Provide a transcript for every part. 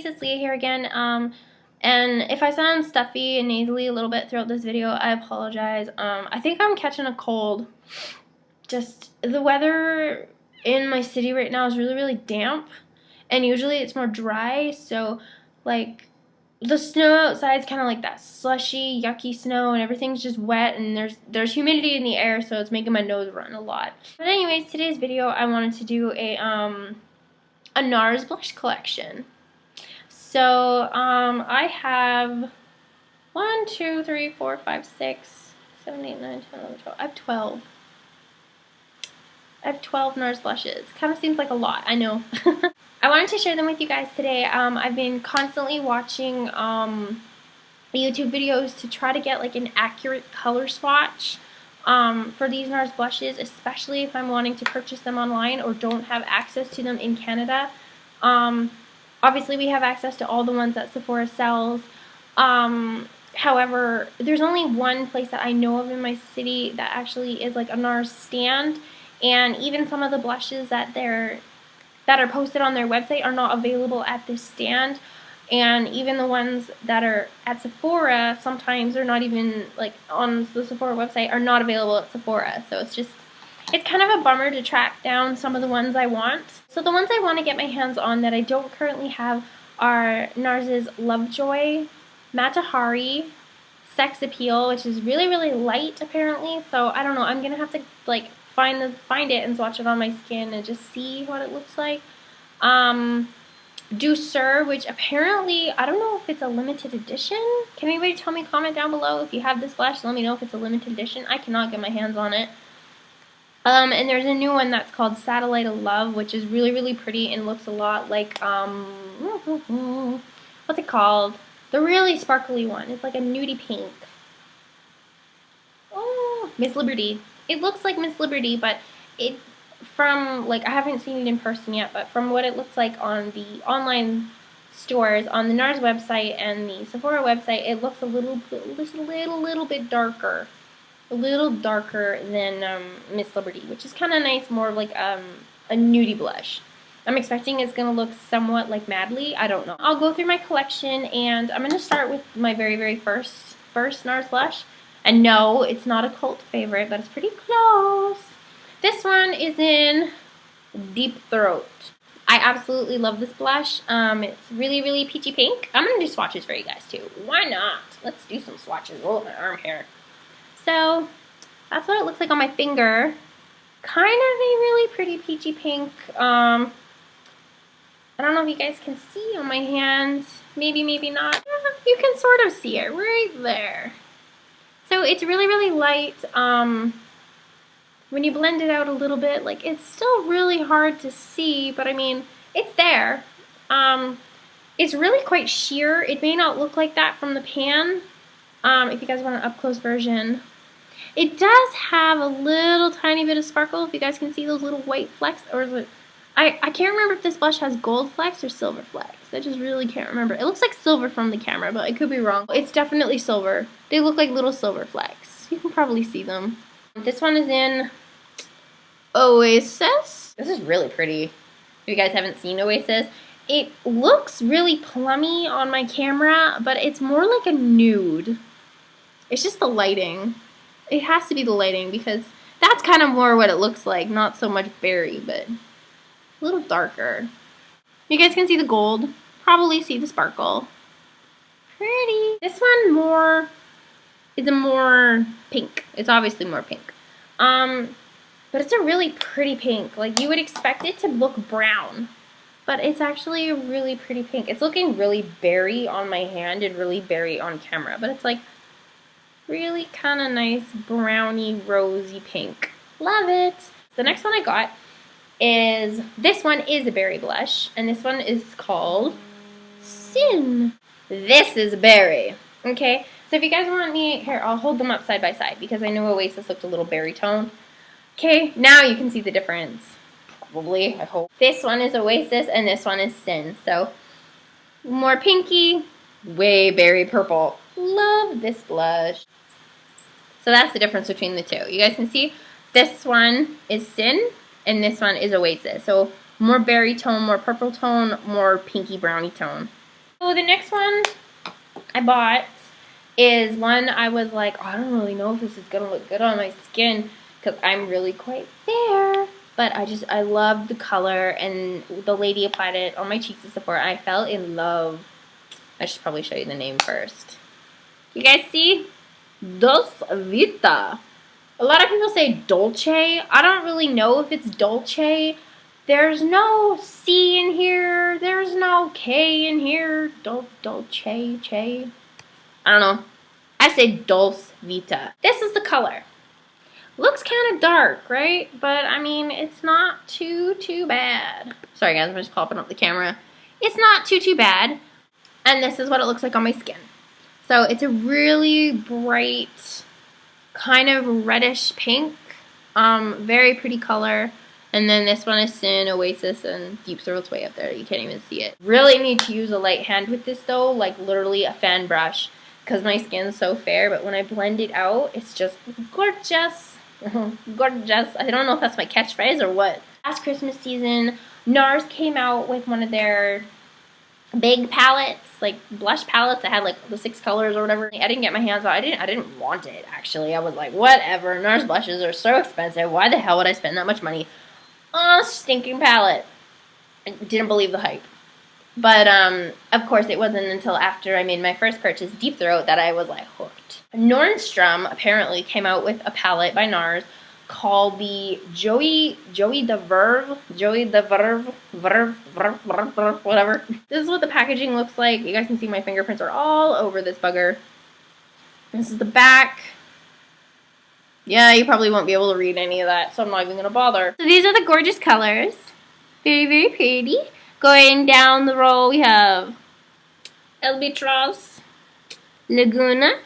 peeps, it's Leah here again. And if I sound stuffy and nasally a little bit throughout this video, I apologize. I think I'm catching a cold. Just the weather in my city right now is really, really damp, and usually it's more dry, so like the snow outside is kind of like that slushy, yucky snow, and everything's just wet, and there's humidity in the air, so it's making my nose run a lot. But anyways, today's video I wanted to do a NARS blush collection. So I have 1, 2, 3, 4, 5, 6, 7, 8, 9, 10, 11, 12. I have 12. I have 12 NARS blushes. Kind of seems like a lot, I know. I wanted to share them with you guys today. I've been constantly watching YouTube videos to try to get like an accurate color swatch for these NARS blushes, especially if I'm wanting to purchase them online or don't have access to them in Canada. Obviously, we have access to all the ones that Sephora sells. However, there's only one place that I know of in my city that actually is like a NARS stand, and even some of the blushes that are posted on their website are not available at this stand, and even the ones that are at Sephora sometimes are not even like on the Sephora website are not available at Sephora. So it's kind of a bummer to track down some of the ones I want. So the ones I want to get my hands on that I don't currently have are NARS's Lovejoy, Matahari, Sex Appeal, which is really, really light apparently. So I don't know, I'm gonna have to like find it and swatch it on my skin and just see what it looks like. Douceur, which apparently, I don't know if it's a limited edition. Can anybody tell me, comment down below if you have this blush, let me know if it's a limited edition. I cannot get my hands on it. And there's a new one that's called Satellite of Love, which is really, really pretty and looks a lot like, what's it called? The really sparkly one. It's like a nudie pink. Oh, Miss Liberty. It looks like Miss Liberty, but from, like, I haven't seen it in person yet, but from what it looks like on the online stores, on the NARS website and the Sephora website, it looks a little bit darker. A little darker than Miss Liberty, which is kind of nice, more of like a nudie blush. I'm expecting it's going to look somewhat like Madly. I don't know. I'll go through my collection, and I'm going to start with my very, very first NARS blush. And no, it's not a cult favorite, but it's pretty close. This one is in Deep Throat. I absolutely love this blush. It's really, really peachy pink. I'm going to do swatches for you guys too. Why not? Let's do some swatches. Roll my arm here. So that's what it looks like on my finger. Kind of a really pretty peachy pink. I don't know if you guys can see on my hands. Maybe, maybe not. You can sort of see it right there. So it's really, really light. When you blend it out a little bit, like, it's still really hard to see, but I mean, it's there. It's really quite sheer. It may not look like that from the pan. If you guys want an up-close version. It does have a little tiny bit of sparkle, if you guys can see those little white flecks, or is it, I can't remember if this blush has gold flecks or silver flecks. I just really can't remember. It looks like silver from the camera, but I could be wrong. It's definitely silver. They look like little silver flecks. You can probably see them. This one is in Oasis. This is really pretty. If you guys haven't seen Oasis, it looks really plummy on my camera, but it's more like a nude. It's just the lighting. It has to be the lighting, because that's kind of more what it looks like. Not so much berry, but a little darker. You guys can see the gold. Probably see the sparkle. Pretty. This one is a more pink. It's obviously more pink. But it's a really pretty pink. Like, you would expect it to look brown, but it's actually a really pretty pink. It's looking really berry on my hand and really berry on camera, but it's like really kind of nice browny rosy pink. Love it. The next one I got is, this one is a berry blush, and this one is called Sin. This is berry. Okay, so if you guys want me, here, I'll hold them up side by side because I know Oasis looked a little berry tone. Okay, now you can see the difference. Probably, I hope. This one is Oasis and this one is Sin. So, more pinky, way berry purple. Love this blush. So that's the difference between the two. You guys can see this one is Sin and this one is Oasis. So more berry tone, more purple tone, more pinky browny tone. So the next one I bought is one I was like, oh, I don't really know if this is going to look good on my skin because I'm really quite fair. But I loved the color, and the lady applied it on my cheeks at Sephora. I fell in love. I should probably show you the name first. You guys see? Dolce Vita. A lot of people say Dolce. I don't really know if it's Dolce. There's no C in here. There's no K in here. Dolce, Che. I don't know. I say Dolce Vita. This is the color. Looks kind of dark, right? But, I mean, it's not too bad. Sorry, guys. I'm just popping up the camera. It's not too bad. And this is what it looks like on my skin. So, it's a really bright, kind of reddish pink. Very pretty color. And then this one is Sin, Oasis, and Deep Throat's way up there. You can't even see it. Really need to use a light hand with this, though. Like, literally a fan brush. Because my skin's so fair. But when I blend it out, it's just gorgeous. Gorgeous. I don't know if that's my catchphrase or what. Last Christmas season, NARS came out with one of their big palettes, like blush palettes that had like the 6 colors or whatever. I didn't get my hands on. I didn't want it, actually. I was like, whatever. NARS blushes are so expensive. Why the hell would I spend that much money on a stinking palette? I didn't believe the hype. But, of course, it wasn't until after I made my first purchase, Deep Throat, that I was, like, hooked. Nordstrom apparently came out with a palette by NARS called the Joey the Verve, whatever. This is what the packaging looks like. You guys can see my fingerprints are all over this bugger. This is the back. Yeah, you probably won't be able to read any of that, so I'm not even going to bother. So these are the gorgeous colors. Very, very pretty. Going down the row, we have Albatross, Laguna.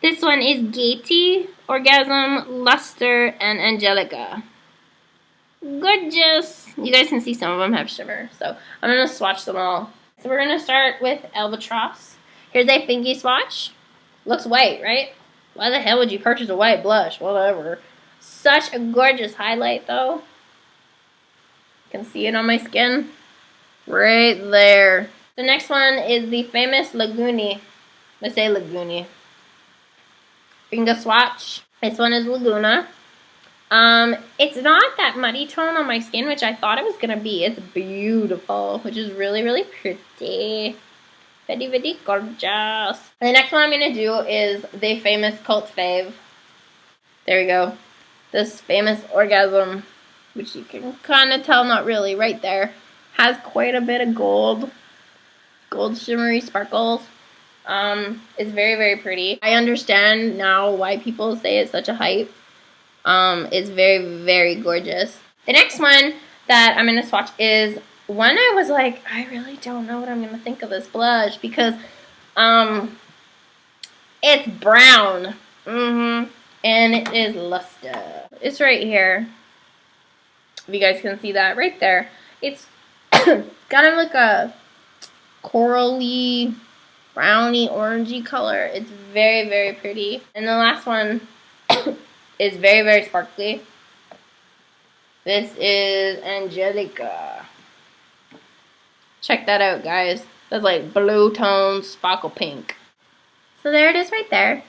This one is Gaiety, Orgasm, Luster, and Angelica. Gorgeous. You guys can see some of them have shimmer, so I'm going to swatch them all. So we're going to start with Albatross. Here's a fingy swatch. Looks white, right? Why the hell would you purchase a white blush? Whatever. Such a gorgeous highlight, though. Can see it on my skin right there. The next one is the famous Laguni. Let's say Laguni. Finger swatch. This one is Laguna. It's not that muddy tone on my skin, which I thought it was gonna be. It's beautiful, which is really, really pretty. Very, very gorgeous. The next one I'm gonna do is the famous cult fave. There we go. This famous Orgasm, which you can kind of tell, not really, right there. Has quite a bit of gold shimmery sparkles. It's very, very pretty. I understand now why people say it's such a hype. It's very, very gorgeous. The next one that I'm going to swatch is one I was like, I really don't know what I'm going to think of this blush because, it's brown. And it is Luster. It's right here. If you guys can see that right there. It's kind of like a corally, browny, orangey color. It's very, very pretty. And the last one is very, very sparkly. This is Angelica. Check that out, guys. That's like blue tone sparkle pink. So there it is right there.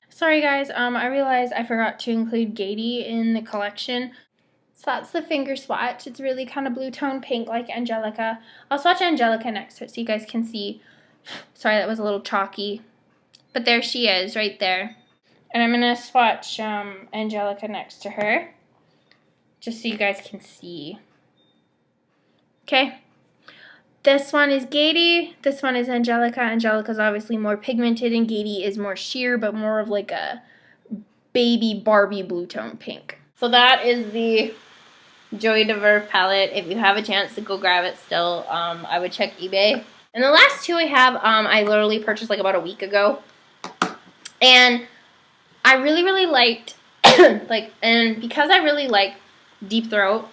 Sorry, guys. I realized I forgot to include Gaiety in the collection. So that's the finger swatch. It's really kind of blue tone pink like Angelica. I'll swatch Angelica next to it so you guys can see. Sorry, that was a little chalky. But there she is right there. And I'm going to swatch Angelica next to her. Just so you guys can see. Okay. This one is Gaiety. This one is Angelica. Angelica's obviously more pigmented and Gaiety is more sheer but more of like a baby Barbie blue tone pink. So that is the Joey de Verve palette. If you have a chance to go grab it still, I would check eBay. And the last two I have, I literally purchased like about a week ago. And I really, really liked, and because I really like Deep Throat,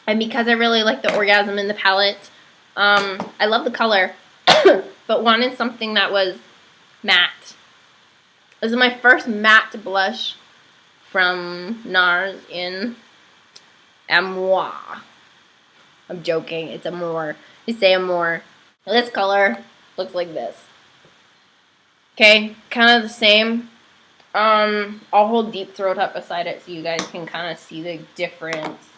and because I really like the Orgasm in the palette, I love the color, but wanted something that was matte. This is my first matte blush from NARS in Amour. I'm joking, it's Amour. You say Amour. This color looks like this. Okay, kind of the same. I'll hold Deep Throat up beside it so you guys can kind of see the difference.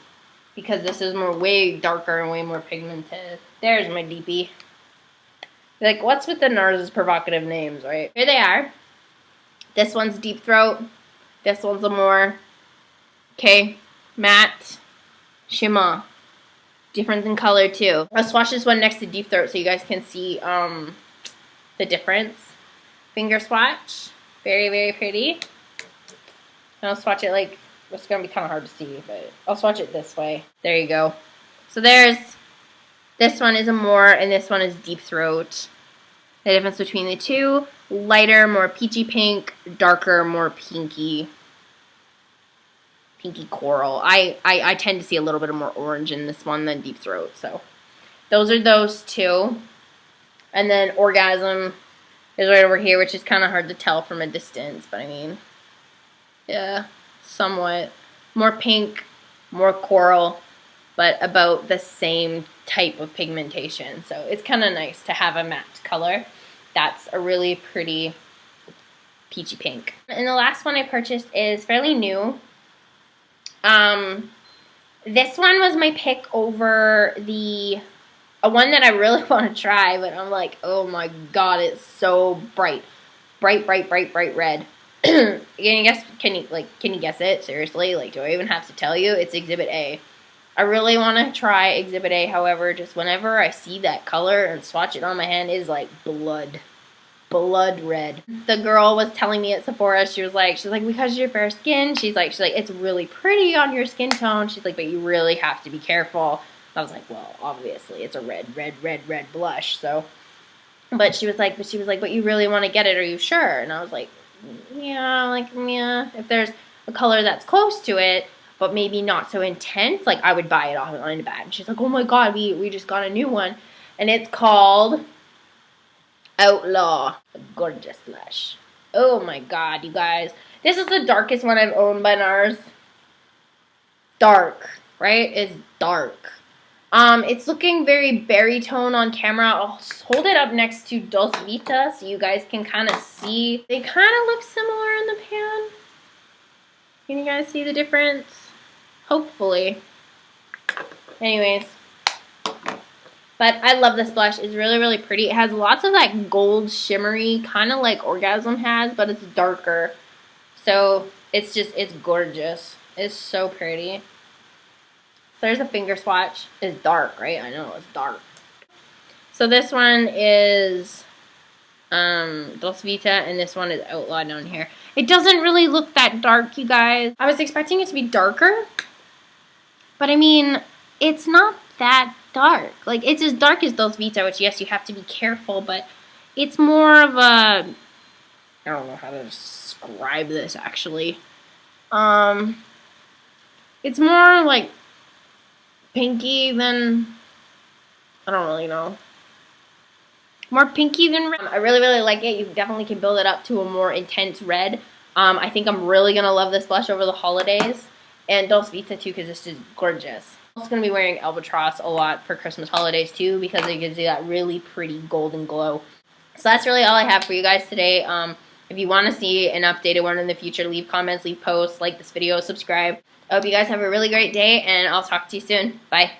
Because this is way darker and way more pigmented. There's my DP. Like, what's with the NARS provocative names, right? Here they are. This one's Deep Throat. This one's a more, okay, matte, shimmer. Difference in color, too. I'll swatch this one next to Deep Throat so you guys can see the difference. Finger swatch. Very, very pretty. And I'll swatch it like, it's going to be kind of hard to see, but I'll swatch it this way. There you go. So there's, this one is a more, and this one is Deep Throat. The difference between the two, lighter, more peachy pink, darker, more pinky coral. I tend to see a little bit of more orange in this one than Deep Throat. So those are those two. And then Orgasm is right over here, which is kind of hard to tell from a distance. But I mean, yeah, somewhat. More pink, more coral, but about the same type of pigmentation. So it's kind of nice to have a matte color. That's a really pretty peachy pink. And the last one I purchased is fairly new. This one was my pick over the one that I really want to try, but I'm like, oh my god, it's so bright. Bright red. Can you guess it? Seriously? Like, do I even have to tell you? It's Exhibit A. I really want to try Exhibit A, however, just whenever I see that color and swatch it on my hand, is like blood red. The girl was telling me at Sephora, she was like, because you're fair skin, she's like, it's really pretty on your skin tone. She's like, but you really have to be careful. I was like, well, obviously it's a red blush. So, but she was like, but you really want to get it? Are you sure? And I was like, yeah. If there's a color that's close to it, but maybe not so intense, like I would buy it off on a bag. And she's like, oh my god, we just got a new one, and it's called Outlaw, a gorgeous blush. Oh my god, you guys. This is the darkest one I've owned by NARS. Dark, right? It's dark. It's looking very berry tone on camera. I'll hold it up next to Dulce Vita so you guys can kind of see. They kind of look similar in the pan. Can you guys see the difference? Hopefully. Anyways. But I love this blush. It's really pretty. It has lots of that gold shimmery, kind of like Orgasm has, but it's darker. So it's gorgeous. It's so pretty. So there's a finger swatch. It's dark, right? I know, it's dark. So this one is Dulce Vita, and this one is Outlaw down here. It doesn't really look that dark, you guys. I was expecting it to be darker, but I mean, it's not that dark. Like, it's as dark as Dulce Vita, which, yes, you have to be careful, but it's more of a, I don't know how to describe this, actually. It's more like pinky than, I don't really know. More pinky than red. I really like it. You definitely can build it up to a more intense red. I think I'm really going to love this blush over the holidays. And Dulce Vita too, because this is gorgeous. I'm also going to be wearing Albatross a lot for Christmas holidays too, because it gives you that really pretty golden glow. So that's really all I have for you guys today. If you want to see an updated one in the future, leave comments, leave posts, like this video, subscribe. I hope you guys have a really great day, and I'll talk to you soon. Bye.